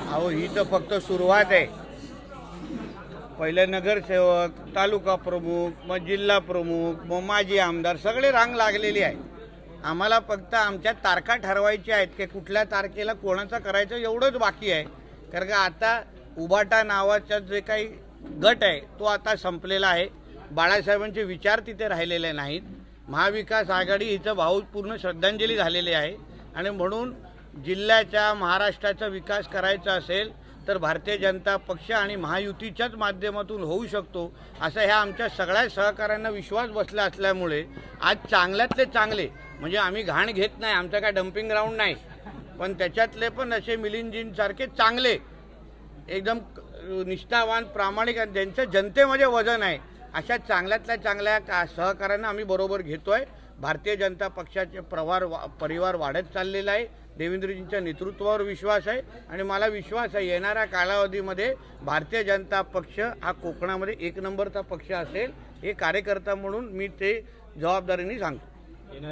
अहो ही तर फक्त सुरुवात आहे। पहिले नगरसेवक, तालुका प्रमुख, मग जिल्हा प्रमुख, मग माजी आमदार सगळे रांग लागलेली आहे। आम्हाला फक्त आमच्या तारखा ठरवायच्या आहेत की कुठल्या तारखेला कोणाचं करायचं एवढंच बाकी आहे। कारण का आता उभाटा नावाचा जे काही गट आहे तो आता संपलेला आहे। बाळासाहेबांचे विचार तिथे राहिलेले नाहीत। महाविकास आघाडी हिचं भावपूर्ण श्रद्धांजली झालेली आहे आणि म्हणून जिल्ह्याच्या महाराष्ट्राचा विकास करायचा असेल तर भारतीय जनता पक्ष आणि महायुतीच्याच माध्यमातून होऊ शकतो असं ह्या आमच्या सगळ्या सहकाऱ्यांना विश्वास बसला असल्यामुळे आज चांगल्यातले चांगले म्हणजे आम्ही घाण घेत नाही, आमचा काय डम्पिंग ग्राउंड नाही, पण त्याच्यातले पण असे मिलिंदजींसारखे चांगले एकदम निष्ठावान प्रामाणिक ज्यांच्या जनतेमध्ये वजन आहे अशा चांगल्यातल्या चांगल्या सहकाऱ्यांना आम्ही बरोबर घेतोय। भारतीय जनता पक्षाचे परिवार वाढत चाललेला आहे। देवेंद्रजींच्या नेतृत्वावर विश्वास आहे आणि मला विश्वास आहे येणाऱ्या कालावधीमध्ये भारतीय जनता पक्ष हा कोकणामध्ये एक नंबरचा पक्ष असेल। हे कार्यकर्ता म्हणून मी ते जबाबदारीने सांगतो।